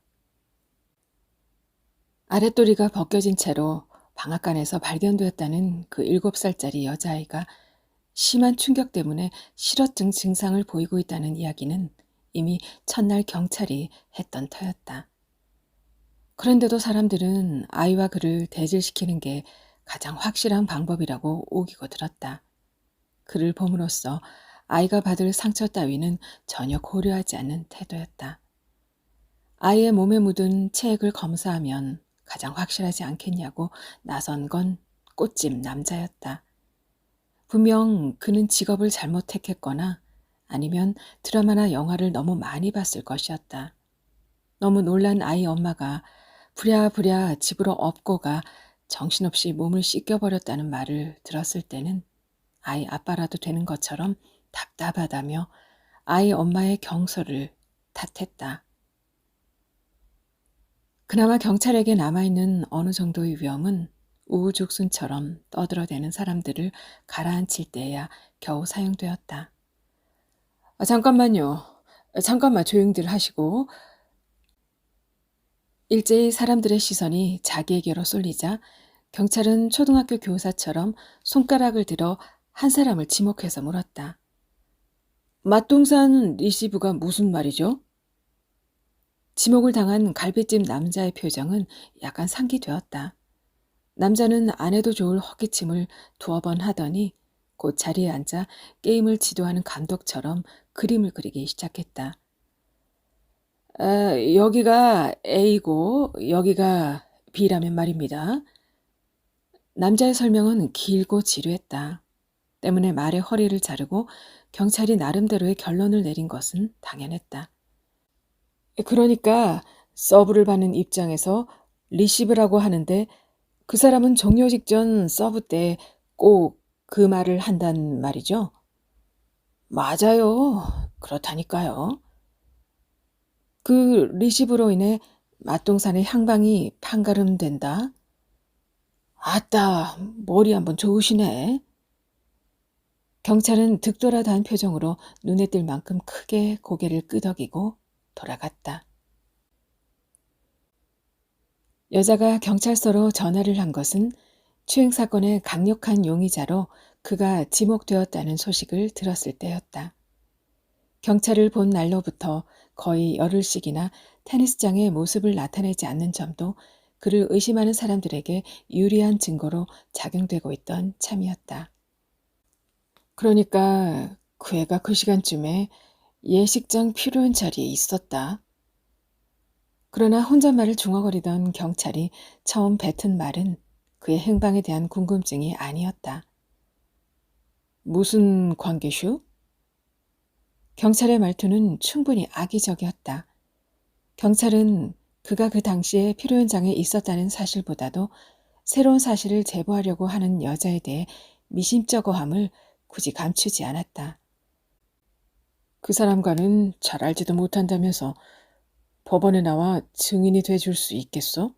아랫도리가 벗겨진 채로 방앗간에서 발견되었다는 그 7살짜리 여자아이가 심한 충격 때문에 실어증 증상을 보이고 있다는 이야기는 이미 첫날 경찰이 했던 터였다. 그런데도 사람들은 아이와 그를 대질시키는 게 가장 확실한 방법이라고 오기고 들었다. 그를 봄으로써 아이가 받을 상처 따위는 전혀 고려하지 않는 태도였다. 아이의 몸에 묻은 체액을 검사하면 가장 확실하지 않겠냐고 나선 건 꽃집 남자였다. 분명 그는 직업을 잘못 택했거나 아니면 드라마나 영화를 너무 많이 봤을 것이었다. 너무 놀란 아이 엄마가 부랴부랴 집으로 업고 가 정신없이 몸을 씻겨버렸다는 말을 들었을 때는 아이 아빠라도 되는 것처럼 답답하다며 아이 엄마의 경솔을 탓했다. 그나마 경찰에게 남아있는 어느 정도의 위험은 우후죽순처럼 떠들어대는 사람들을 가라앉힐 때에야 겨우 사용되었다. 잠깐만요. 잠깐만 조용들 하시고. 일제히 사람들의 시선이 자기에게로 쏠리자 경찰은 초등학교 교사처럼 손가락을 들어 한 사람을 지목해서 물었다. 맛동산 리시브가 무슨 말이죠? 지목을 당한 갈비찜 남자의 표정은 약간 상기되었다. 남자는 안 해도 좋을 헛기침을 2번 하더니 곧 자리에 앉아 게임을 지도하는 감독처럼 그림을 그리기 시작했다. 여기가 A고 여기가 B라면 말입니다. 남자의 설명은 길고 지루했다. 때문에 말의 허리를 자르고 경찰이 나름대로의 결론을 내린 것은 당연했다. 그러니까 서브를 받는 입장에서 리시브라고 하는데 그 사람은 종료 직전 서브 때 꼭 그 말을 한단 말이죠? 맞아요. 그렇다니까요. 그 리시브로 인해 맛동산의 향방이 판가름된다. 아따, 머리 한번 좋으시네. 경찰은 득돌아단 표정으로 눈에 띌 만큼 크게 고개를 끄덕이고 돌아갔다. 여자가 경찰서로 전화를 한 것은 추행 사건의 강력한 용의자로 그가 지목되었다는 소식을 들었을 때였다. 경찰을 본 날로부터 거의 열흘씩이나 테니스장에 모습을 나타내지 않는 점도 그를 의심하는 사람들에게 유리한 증거로 작용되고 있던 참이었다. 그러니까 그 애가 그 시간쯤에 예식장 필요한 자리에 있었다. 그러나 혼잣말을 중얼거리던 경찰이 처음 뱉은 말은 그의 행방에 대한 궁금증이 아니었다. 무슨 관계슈? 경찰의 말투는 충분히 악의적이었다. 경찰은 그가 그 당시에 필요 현장에 있었다는 사실보다도 새로운 사실을 제보하려고 하는 여자에 대해 미심쩍어함을 굳이 감추지 않았다. 그 사람과는 잘 알지도 못한다면서 법원에 나와 증인이 돼줄 수 있겠어?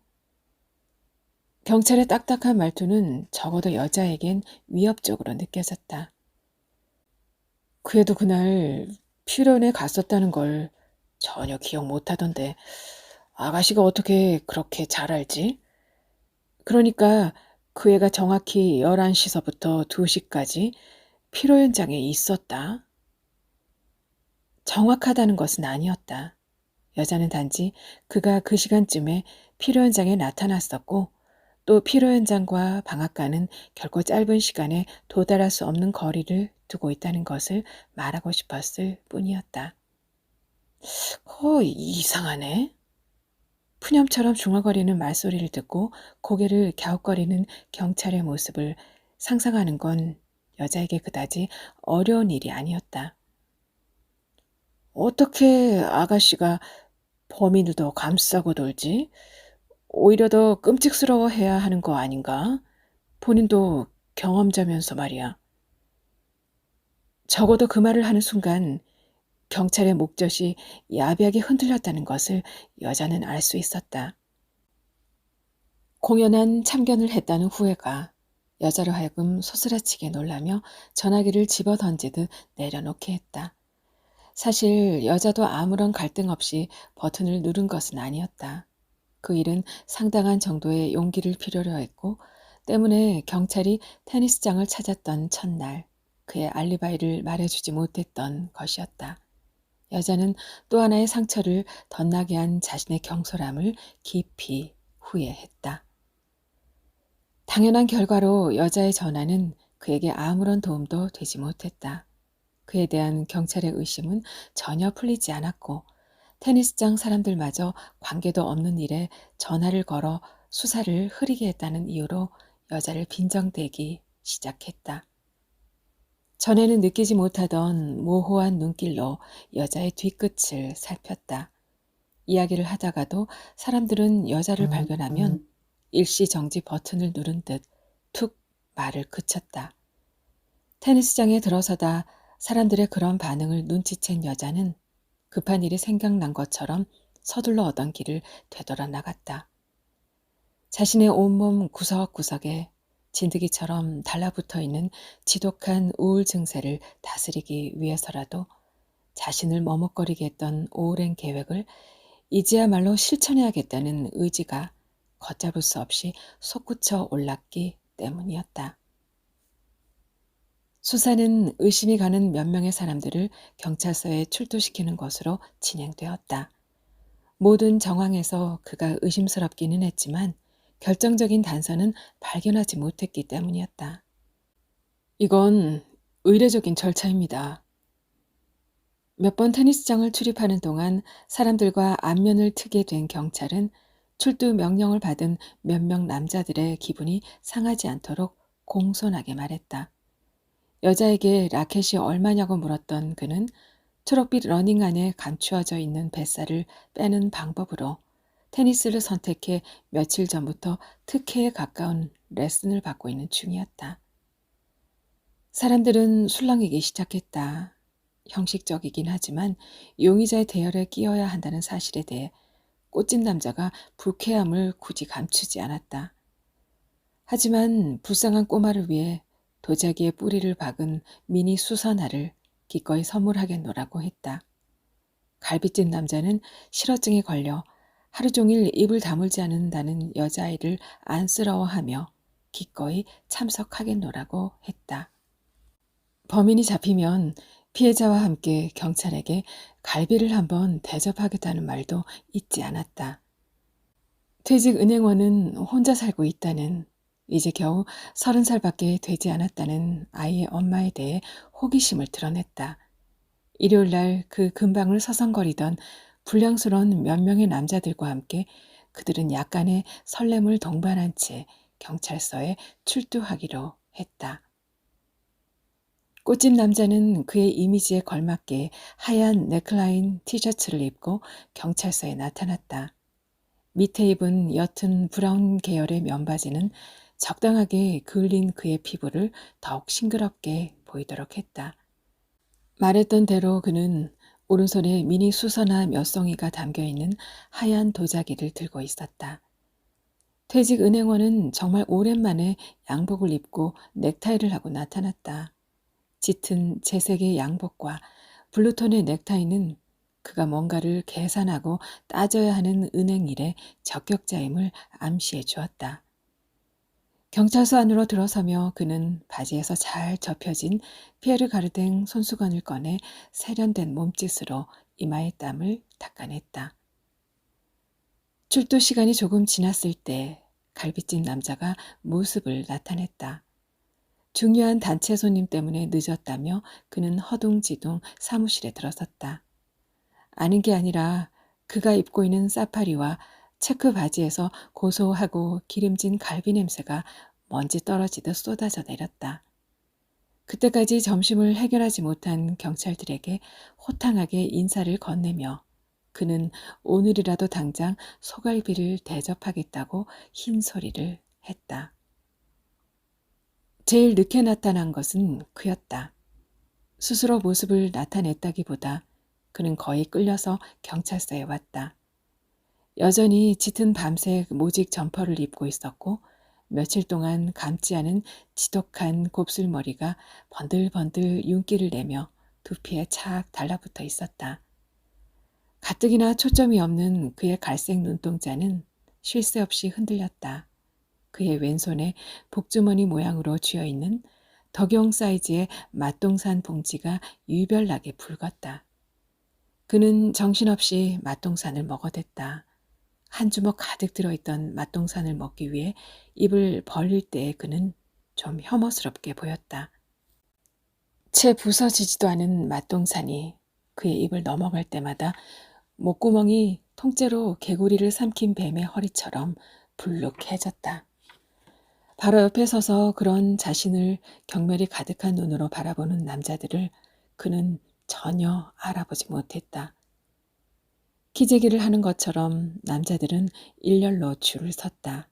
경찰의 딱딱한 말투는 적어도 여자에겐 위협적으로 느껴졌다. 그래도 그날 필연에 갔었다는 걸 전혀 기억 못하던데 아가씨가 어떻게 그렇게 잘 알지? 그러니까 그 애가 정확히 11시서부터 2시까지 피로 현장에 있었다. 정확하다는 것은 아니었다. 여자는 단지 그가 그 시간쯤에 피로 현장에 나타났었고 또 피로 현장과 방앗간은 결코 짧은 시간에 도달할 수 없는 거리를 두고 있다는 것을 말하고 싶었을 뿐이었다. 이상하네. 푸념처럼 중얼거리는 말소리를 듣고 고개를 갸웃거리는 경찰의 모습을 상상하는 건 여자에게 그다지 어려운 일이 아니었다. 어떻게 아가씨가 범인을 더 감싸고 돌지? 오히려 더 끔찍스러워해야 하는 거 아닌가? 본인도 경험자면서 말이야. 적어도 그 말을 하는 순간 경찰의 목젖이 야비하게 흔들렸다는 것을 여자는 알 수 있었다. 공연한 참견을 했다는 후회가 여자로 하여금 소스라치게 놀라며 전화기를 집어던지듯 내려놓게 했다. 사실 여자도 아무런 갈등 없이 버튼을 누른 것은 아니었다. 그 일은 상당한 정도의 용기를 필요로 했고 때문에 경찰이 테니스장을 찾았던 첫날 그의 알리바이를 말해주지 못했던 것이었다. 여자는 또 하나의 상처를 덧나게 한 자신의 경솔함을 깊이 후회했다. 당연한 결과로 여자의 전화는 그에게 아무런 도움도 되지 못했다. 그에 대한 경찰의 의심은 전혀 풀리지 않았고 테니스장 사람들마저 관계도 없는 일에 전화를 걸어 수사를 흐리게 했다는 이유로 여자를 빈정대기 시작했다. 전에는 느끼지 못하던 모호한 눈길로 여자의 뒤끝을 살폈다. 이야기를 하다가도 사람들은 여자를 발견하면 일시정지 버튼을 누른 듯 툭 말을 그쳤다. 테니스장에 들어서다 사람들의 그런 반응을 눈치챈 여자는 급한 일이 생각난 것처럼 서둘러 오던 길을 되돌아 나갔다. 자신의 온몸 구석구석에 진드기처럼 달라붙어 있는 지독한 우울 증세를 다스리기 위해서라도 자신을 머뭇거리게 했던 오랜 계획을 이제야말로 실천해야겠다는 의지가 걷잡을 수 없이 솟구쳐 올랐기 때문이었다. 수사는 의심이 가는 몇 명의 사람들을 경찰서에 출두시키는 것으로 진행되었다. 모든 정황에서 그가 의심스럽기는 했지만 결정적인 단서는 발견하지 못했기 때문이었다. 이건 의례적인 절차입니다. 몇 번 테니스장을 출입하는 동안 사람들과 안면을 트게 된 경찰은 출두 명령을 받은 몇 명 남자들의 기분이 상하지 않도록 공손하게 말했다. 여자에게 라켓이 얼마냐고 물었던 그는 초록빛 러닝 안에 감추어져 있는 뱃살을 빼는 방법으로 테니스를 선택해 며칠 전부터 특혜에 가까운 레슨을 받고 있는 중이었다. 사람들은 술렁이기 시작했다. 형식적이긴 하지만 용의자의 대열에 끼어야 한다는 사실에 대해 꽃진 남자가 불쾌함을 굳이 감추지 않았다. 하지만 불쌍한 꼬마를 위해 도자기에 뿌리를 박은 미니 수선화를 기꺼이 선물하겠노라고 했다. 갈비찜 남자는 실어증에 걸려 하루 종일 입을 다물지 않는다는 여자아이를 안쓰러워하며 기꺼이 참석하겠노라고 했다. 범인이 잡히면 피해자와 함께 경찰에게 갈비를 한번 대접하겠다는 말도 잊지 않았다. 퇴직 은행원은 혼자 살고 있다는, 이제 겨우 30살밖에 되지 않았다는 아이의 엄마에 대해 호기심을 드러냈다. 일요일 날 그 근방을 서성거리던 불량스러운 몇 명의 남자들과 함께 그들은 약간의 설렘을 동반한 채 경찰서에 출두하기로 했다. 꽃집 남자는 그의 이미지에 걸맞게 하얀 넥라인 티셔츠를 입고 경찰서에 나타났다. 밑에 입은 옅은 브라운 계열의 면바지는 적당하게 그을린 그의 피부를 더욱 싱그럽게 보이도록 했다. 말했던 대로 그는 오른손에 미니 수선화 몇 송이가 담겨있는 하얀 도자기를 들고 있었다. 퇴직 은행원은 정말 오랜만에 양복을 입고 넥타이를 하고 나타났다. 짙은 재색의 양복과 블루톤의 넥타이는 그가 뭔가를 계산하고 따져야 하는 은행 일의 적격자임을 암시해 주었다. 경찰서 안으로 들어서며 그는 바지에서 잘 접혀진 피에르 가르댕 손수건을 꺼내 세련된 몸짓으로 이마의 땀을 닦아냈다. 출두 시간이 조금 지났을 때 갈비찜 남자가 모습을 나타냈다. 중요한 단체 손님 때문에 늦었다며 그는 허둥지둥 사무실에 들어섰다. 아는 게 아니라 그가 입고 있는 사파리와 체크 바지에서 고소하고 기름진 갈비 냄새가 먼지 떨어지듯 쏟아져 내렸다. 그때까지 점심을 해결하지 못한 경찰들에게 호탕하게 인사를 건네며 그는 오늘이라도 당장 소갈비를 대접하겠다고 흰 소리를 했다. 제일 늦게 나타난 것은 그였다. 스스로 모습을 나타냈다기보다 그는 거의 끌려서 경찰서에 왔다. 여전히 짙은 밤색 모직 점퍼를 입고 있었고 며칠 동안 감지 않은 지독한 곱슬머리가 번들번들 윤기를 내며 두피에 착 달라붙어 있었다. 가뜩이나 초점이 없는 그의 갈색 눈동자는 쉴 새 없이 흔들렸다. 그의 왼손에 복주머니 모양으로 쥐어있는 덕용 사이즈의 맛동산 봉지가 유별나게 붉었다. 그는 정신없이 맛동산을 먹어댔다. 한 주먹 가득 들어있던 맛동산을 먹기 위해 입을 벌릴 때 그는 좀 혐오스럽게 보였다. 채 부서지지도 않은 맛동산이 그의 입을 넘어갈 때마다 목구멍이 통째로 개구리를 삼킨 뱀의 허리처럼 불룩해졌다. 바로 옆에 서서 그런 자신을 경멸이 가득한 눈으로 바라보는 남자들을 그는 전혀 알아보지 못했다. 기재기를 하는 것처럼 남자들은 일렬로 줄을 섰다.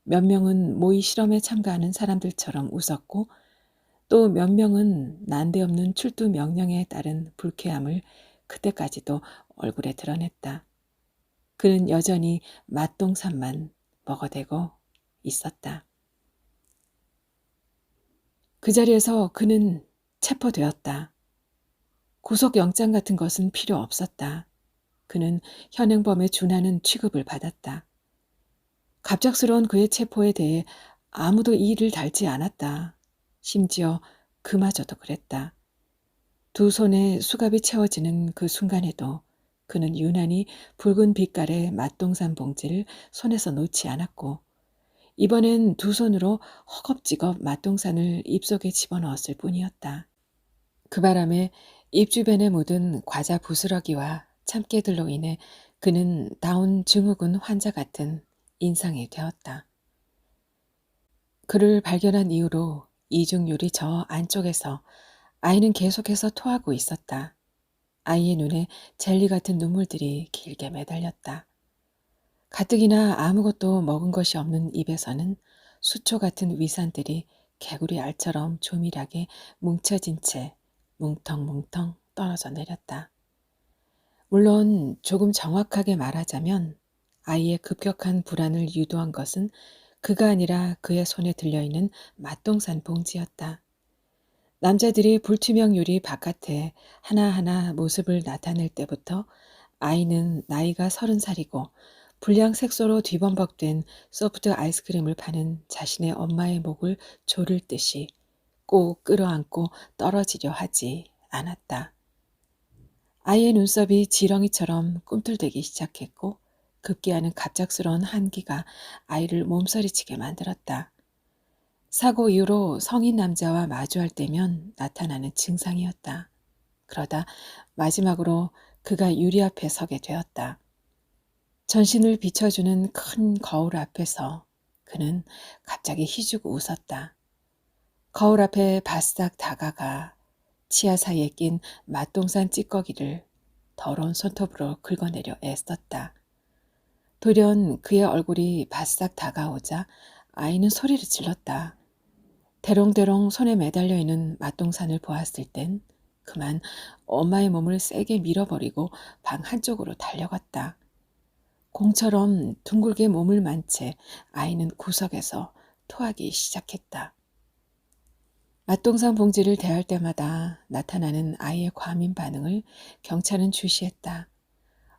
몇 명은 모의 실험에 참가하는 사람들처럼 웃었고 또 몇 명은 난데없는 출두 명령에 따른 불쾌함을 그때까지도 얼굴에 드러냈다. 그는 여전히 맛동산만 먹어대고 있었다. 그 자리에서 그는 체포되었다. 구속영장 같은 것은 필요 없었다. 그는 현행범에 준하는 취급을 받았다. 갑작스러운 그의 체포에 대해 아무도 이의를 달지 않았다. 심지어 그마저도 그랬다. 두 손에 수갑이 채워지는 그 순간에도 그는 유난히 붉은 빛깔의 맛동산 봉지를 손에서 놓지 않았고 이번엔 두 손으로 허겁지겁 맛동산을 입속에 집어넣었을 뿐이었다. 그 바람에 입 주변에 묻은 과자 부스러기와 참깨들로 인해 그는 다운 증후군 환자 같은 인상이 되었다. 그를 발견한 이후로 이중률이 저 안쪽에서 아이는 계속해서 토하고 있었다. 아이의 눈에 젤리 같은 눈물들이 길게 매달렸다. 가뜩이나 아무것도 먹은 것이 없는 입에서는 수초 같은 위산들이 개구리 알처럼 조밀하게 뭉쳐진 채 뭉텅뭉텅 떨어져 내렸다. 물론 조금 정확하게 말하자면 아이의 급격한 불안을 유도한 것은 그가 아니라 그의 손에 들려있는 맛동산 봉지였다. 남자들이 불투명 유리 바깥에 하나하나 모습을 나타낼 때부터 아이는 나이가 30살이고 불량 색소로 뒤범벅된 소프트 아이스크림을 파는 자신의 엄마의 목을 조를 듯이 꼭 끌어안고 떨어지려 하지 않았다. 아이의 눈썹이 지렁이처럼 꿈틀대기 시작했고 급기야는 갑작스러운 한기가 아이를 몸서리치게 만들었다. 사고 이후로 성인 남자와 마주할 때면 나타나는 증상이었다. 그러다 마지막으로 그가 유리 앞에 서게 되었다. 전신을 비춰주는 큰 거울 앞에서 그는 갑자기 희주고 웃었다. 거울 앞에 바싹 다가가 치아 사이에 낀 맛동산 찌꺼기를 더러운 손톱으로 긁어내려 애썼다. 돌연 그의 얼굴이 바싹 다가오자 아이는 소리를 질렀다. 대롱대롱 손에 매달려 있는 맛동산을 보았을 땐 그만 엄마의 몸을 세게 밀어버리고 방 한쪽으로 달려갔다. 공처럼 둥글게 몸을 만 채 아이는 구석에서 토하기 시작했다. 맛동산 봉지를 대할 때마다 나타나는 아이의 과민 반응을 경찰은 주시했다.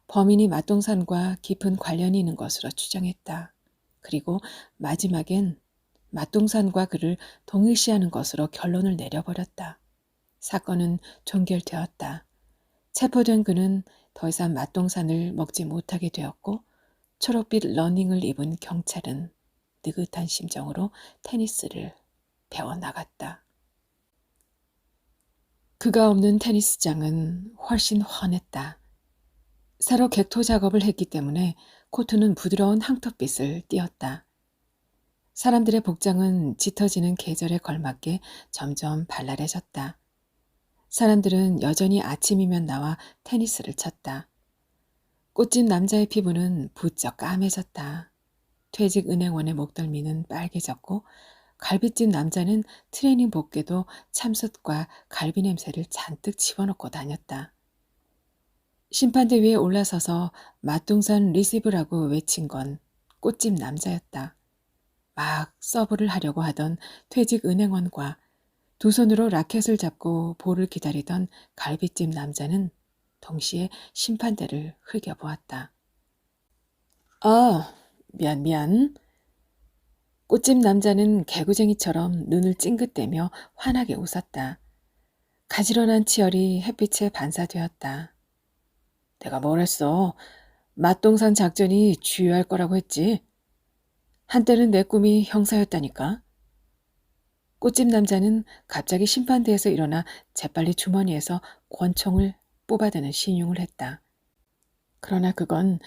범인이 맛동산과 깊은 관련이 있는 것으로 추정했다. 그리고 마지막엔 맛동산과 그를 동일시하는 것으로 결론을 내려버렸다. 사건은 종결되었다. 체포된 그는 더 이상 맛동산을 먹지 못하게 되었고 초록빛 러닝을 입은 경찰은 느긋한 심정으로 테니스를 배워나갔다. 그가 없는 테니스장은 훨씬 훤했다. 새로 객토 작업을 했기 때문에 코트는 부드러운 황토빛을 띠었다. 사람들의 복장은 짙어지는 계절에 걸맞게 점점 발랄해졌다. 사람들은 여전히 아침이면 나와 테니스를 쳤다. 꽃집 남자의 피부는 부쩍 까매졌다. 퇴직은행원의 목덜미는 빨개졌고 갈비집 남자는 트레이닝 복귀도 참숯과 갈비 냄새를 잔뜩 집어넣고 다녔다. 심판대 위에 올라서서 맛동산 리시브라고 외친 건 꽃집 남자였다. 막 서브를 하려고 하던 퇴직은행원과 두 손으로 라켓을 잡고 볼을 기다리던 갈비집 남자는 동시에 심판대를 흘겨보았다. 아, 미안. 꽃집 남자는 개구쟁이처럼 눈을 찡긋대며 환하게 웃었다. 가지런한 치열이 햇빛에 반사되었다. 내가 뭘 했어? 맛동산 작전이 주요할 거라고 했지. 한때는 내 꿈이 형사였다니까. 꽃집 남자는 갑자기 심판대에서 일어나 재빨리 주머니에서 권총을 뽑아드는 신용을 했다. 그러나 그건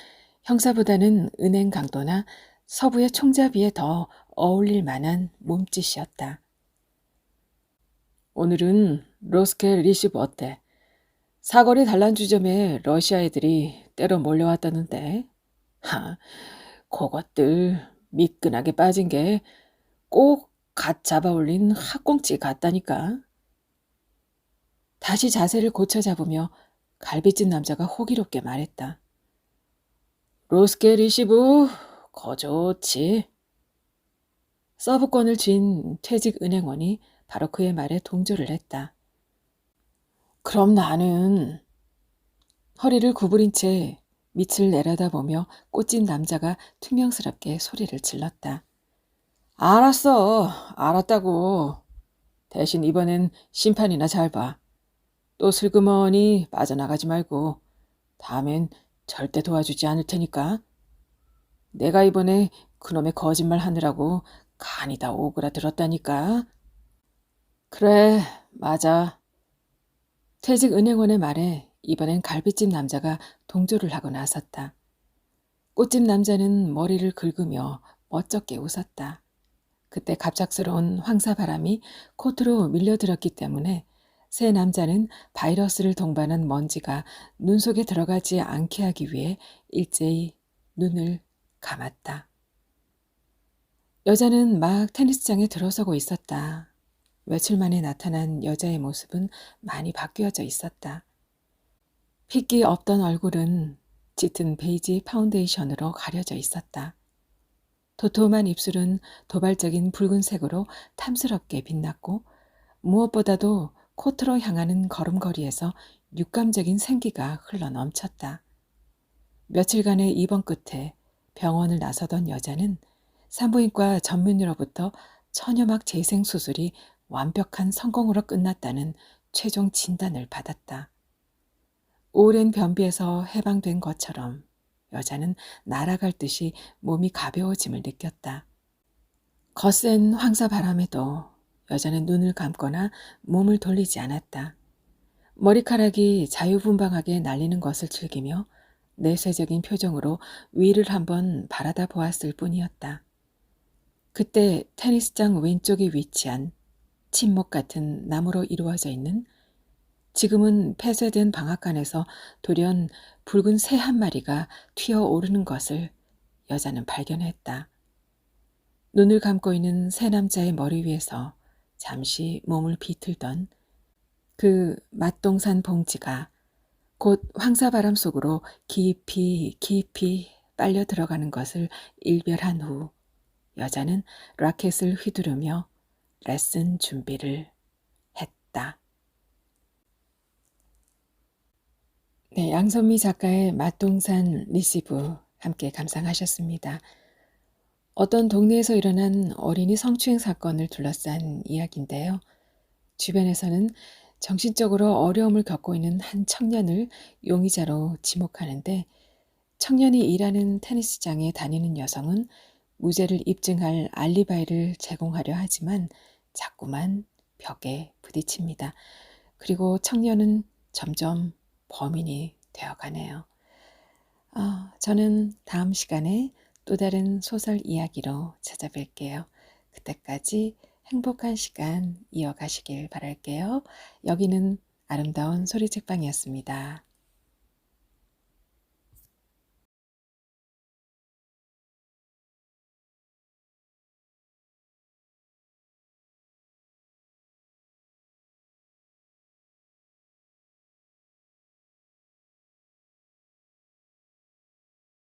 형사보다는 은행 강도나 서부의 총잡이에 더 어울릴 만한 몸짓이었다. 오늘은 로스케 리시브 어때? 사거리 단란주점에 러시아 애들이 때로 몰려왔다는데. 그것들 미끈하게 빠진 게 꼭 갓 잡아올린 학꽁치 같다니까. 다시 자세를 고쳐 잡으며 갈비찜 남자가 호기롭게 말했다. 로스케 리시브 거 좋지. 서브권을 쥔 퇴직은행원이 바로 그의 말에 동조를 했다. 그럼 나는 허리를 구부린 채 밑을 내려다보며 꽃집 남자가 퉁명스럽게 소리를 질렀다. 알았다고. 대신 이번엔 심판이나 잘 봐. 또 슬그머니 빠져나가지 말고 다음엔 절대 도와주지 않을 테니까. 내가 이번에 그놈의 거짓말 하느라고 간이 다 오그라들었다니까. 그래, 맞아. 퇴직은행원의 말에 이번엔 갈비집 남자가 동조를 하고 나섰다. 꽃집 남자는 머리를 긁으며 멋쩍게 웃었다. 그때 갑작스러운 황사바람이 코트로 밀려들었기 때문에 새 남자는 바이러스를 동반한 먼지가 눈 속에 들어가지 않게 하기 위해 일제히 눈을 감았다. 여자는 막 테니스장에 들어서고 있었다. 며칠 만에 나타난 여자의 모습은 많이 바뀌어져 있었다. 핏기 없던 얼굴은 짙은 베이지 파운데이션으로 가려져 있었다. 도톰한 입술은 도발적인 붉은색으로 탐스럽게 빛났고 무엇보다도 코트로 향하는 걸음걸이에서 육감적인 생기가 흘러넘쳤다. 며칠간의 입원 끝에 병원을 나서던 여자는 산부인과 전문의로부터 천여막 재생수술이 완벽한 성공으로 끝났다는 최종 진단을 받았다. 오랜 변비에서 해방된 것처럼 여자는 날아갈 듯이 몸이 가벼워짐을 느꼈다. 거센 황사바람에도 여자는 눈을 감거나 몸을 돌리지 않았다. 머리카락이 자유분방하게 날리는 것을 즐기며 내세적인 표정으로 위를 한번 바라다 보았을 뿐이었다. 그때 테니스장 왼쪽에 위치한 침묵 같은 나무로 이루어져 있는 지금은 폐쇄된 방앗간에서 돌연 붉은 새 한 마리가 튀어오르는 것을 여자는 발견했다. 눈을 감고 있는 새 남자의 머리 위에서 잠시 몸을 비틀던 그 맛동산 봉지가 곧 황사바람 속으로 깊이 빨려 들어가는 것을 일별한 후 여자는 라켓을 휘두르며 레슨 준비를 했다. 네, 양선미 작가의 맛동산 리시브 함께 감상하셨습니다. 어떤 동네에서 일어난 어린이 성추행 사건을 둘러싼 이야기인데요. 주변에서는 정신적으로 어려움을 겪고 있는 한 청년을 용의자로 지목하는데 청년이 일하는 테니스장에 다니는 여성은 무죄를 입증할 알리바이를 제공하려 하지만 자꾸만 벽에 부딪힙니다. 그리고 청년은 점점 범인이 되어가네요. 저는 다음 시간에 또 다른 소설 이야기로 찾아뵐게요. 그때까지 행복한 시간 이어가시길 바랄게요. 여기는 아름다운 소리책방이었습니다.